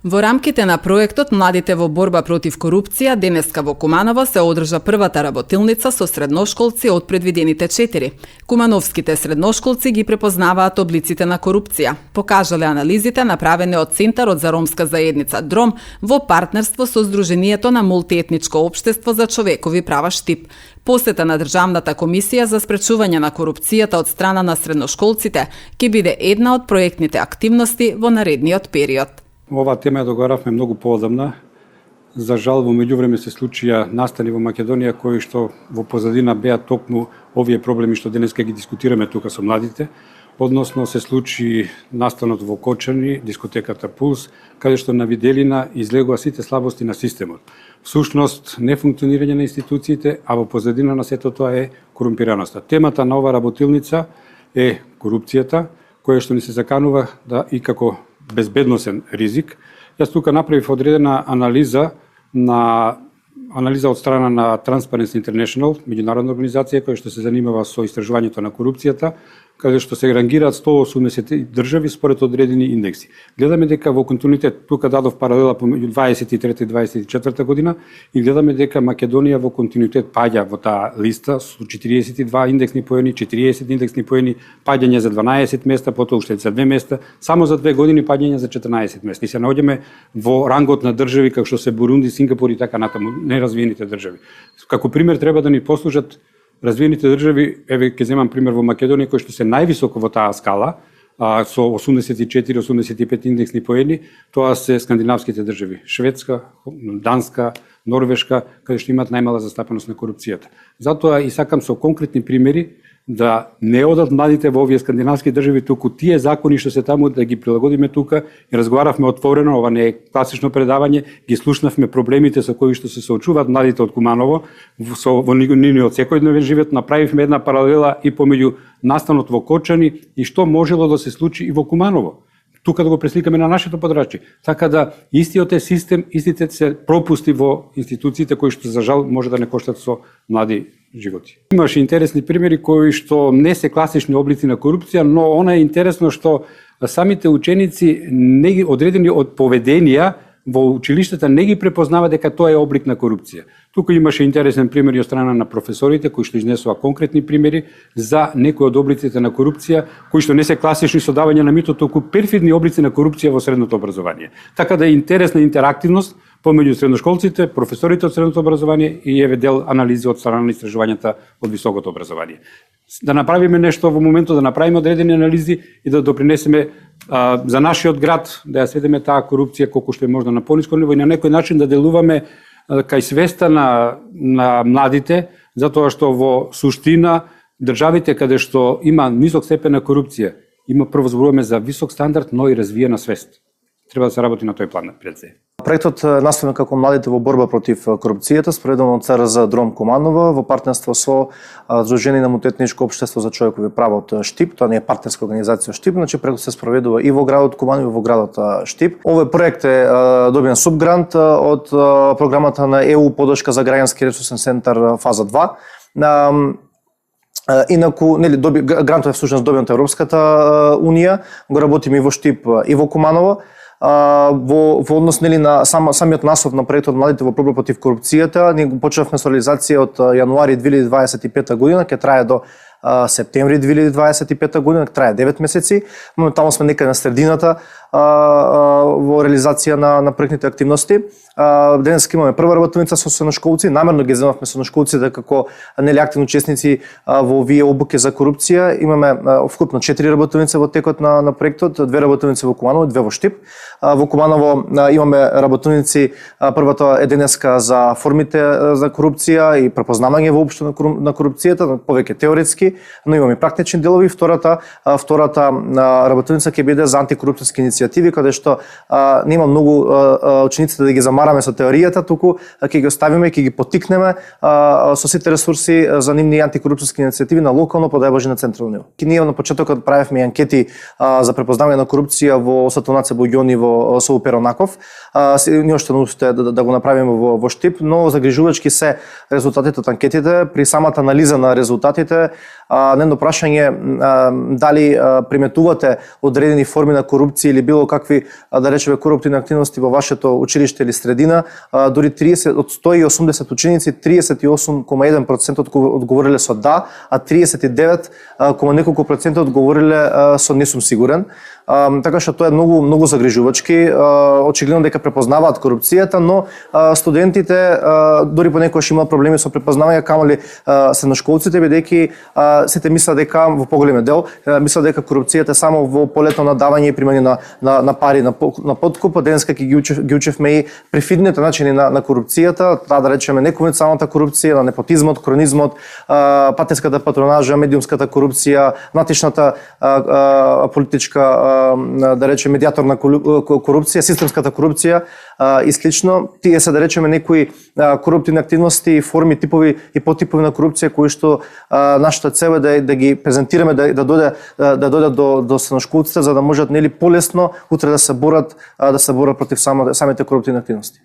Во рамките на проектот Младите во борба против корупција, денеска во Куманово се одржа првата работилница со средношколци од предвидените 4. Кумановските средношколци ги препознаваат облиците на корупција. Покажале анализите направени од Центарот за ромска заедница ДРОМ во партнерство со Сдруженијето на мултиетничко општество за човекови права Штип. Посета на Државната комисија за спречување на корупцијата од страна на средношколците ќе биде една од проектните активности во наредниот период. Оваа тема ја договаравме многу поодамна. За жал, во меѓувреме се случија настани во Македонија кои што во позадина беа токму овие проблеми што денеска ги дискутираме тука со младите. Односно се случи настанот во Кочани, дискотеката Пулс, каде што на виделина излегува сите слабости на системот. Всушност, нефункционирање на институциите, а во позадина на сето тоа е корумпираноста. Темата на оваа работилница е корупцијата, која што ни се заканува да и како безбедносен ризик. Јас тука направив одредена анализа од страна на Transparency International, меѓународна организација која што се занимава со истражувањето на корупцијата, каде што се рангираат 180 држави според одредени индекси. Гледаме дека во континуитет, тука дадов паралела помеѓу 23 и 24 година, и гледаме дека Македонија во континуитет паѓа во таа листа со 42 индексни поени, 40 индексни поени, паѓање за 12 места, потоа уште за 2 места, само за 2 години паѓање за 14 места. И се наоѓаме во рангот на држави како што се Бурунди, Сингапур и така натаму, неразвиените држави. Како пример треба да ни послужат развиените држави. Еве ќе земам пример во Македонија кој што се највисоко во таа скала, со 84-85 индексни поени, тоа се скандинавските држави, Шведска, Данска, Норвешка, каде што имаат најмала застапеност на корупцијата. Затоа и сакам со конкретни примери да не одат младите во овие скандинавски држави, туку тие закони што се таму да ги прилагодиме тука. И разговаравме отворено, ова не е класично предавање, ги слушнавме проблемите со кои што се соочуваат младите од Куманово во нивниот секојдневен живот, направивме една паралела и помеѓу настанот во Кочани и што можело да се случи и во Куманово. Тука да го пресликаме на нашето подрачје. Така да истиот е систем, истите се пропусти во институциите кои што за жал може да не коштат со млади животи. Имаше интересни примери кои што не се класични облици на корупција, но она е интересно што самите ученици одредени од поведенија во училиштата не ги препознава дека тоа е облик на корупција. Тука имаше интересен пример и од страна на професорите кои што изнесува конкретни примери за некои од облиците на корупција кои што не се класични со давање на мито, туку перфидни облици на корупција во средното образование. Така да е интересна интерактивност помеѓу средношколците, професорите од средното образование и еве дел анализи од страна на истражувањата од високото образование. Да направиме нешто во моментот, да направиме одредени анализи и да допринесеме за нашиот град, да ја сведеме таа корупција колку што е можда на пониско ниво и на некој начин да делуваме кај свеста на младите, затоа што во суштина државите каде што има нисок степен на корупција, има прво зборуваме за висок стандард, но и развиена свест. Треба да се работи на тој план пред се. Проектот наставен како Младите во борба против корупцијата, спроведен од ЦРЗ ДРОМ Куманово во партнерство со Сдружение на мултиетничко општество за човекови права од Штип. Тоа не е партнерска организација Штип, значи проектот се спроведува и во градот Куманово и во градот Штип. Овој проект е добиен субгрант од програмата на ЕУ поддршка за граѓански ресурсен центар фаза 2. Инаку, грантот е всушност добиен од Европската унија, го работиме и во Штип и во Куманово. Во однос на самиот наслов на проектот Младите во борба против корупцијата, ние го почнавме со реализација од јануари 2025 година, ќе трае до септември 2025 година, трае 9 месеци. Моментално сме некаде на средината во реализација на проектните активности. Денес имаме прва работилница со средношколци, намерно ги земавме средношколците како активни учесници во овие обуки за корупција. Имаме вкупно 4 работилници во текот на проектот, 2 работилници во Куманово, 2 во Штип. Во Куманово имаме работилници, првата е денеска за формите за корупција и препознавање воопшто на корупцијата, повеќе теоретски, но имаме практични делови. Втората работилница ќе биде за антикорупцијски иницијативи, каде што нема многу учениците да ги замараме со теоријата, туку ќе ги оставиме и ќе ги поттикнеме со сите ресурси за нивни антикорупцијски иницијативи на локално, подајбоже на централно ниво. Ние на почетокот правевме анкети за препознавање на корупција во Сатонаце Боѓони во село Перонаков. Ние уште да го направиме во Штип, но загрижувачки се резултатите од анкетите. При самата анализа на резултатите на едно прашање дали приметувате одредени форми на корупција или било какви, да речеме, коруптивни активности во вашето училиште или средина, дури 30 од 180 ученици 38,1% одговориле со да, а 39 неколку процента одговориле со не сум сигурен. Така што тоа е многу загрижувачки. Очигледно дека препознаваат корупцијата, но студентите дури понекогаш имаат проблеми со препознавање, камали средношколците, бидејќи сите мислат дека во поголемиот дел мислат дека корупцијата е само во полето на давање и примање на пари на подкуп. Денеска ги учевме и префидните начини на корупцијата, да речеме неконвенционалната корупција, на непотизмот, кронизмот, патенската патронажа, медиумската корупција, натишната политичка, да речеме, медиаторна корупција, системската корупција и слично. Тие се, да речеме, некои коруптивни активности, форми, типови и подтипови на корупција кои што нашата цел е да ги презентираме, да дојдат до средношколците, за да можат полесно утре да се борат против самите коруптивни активности.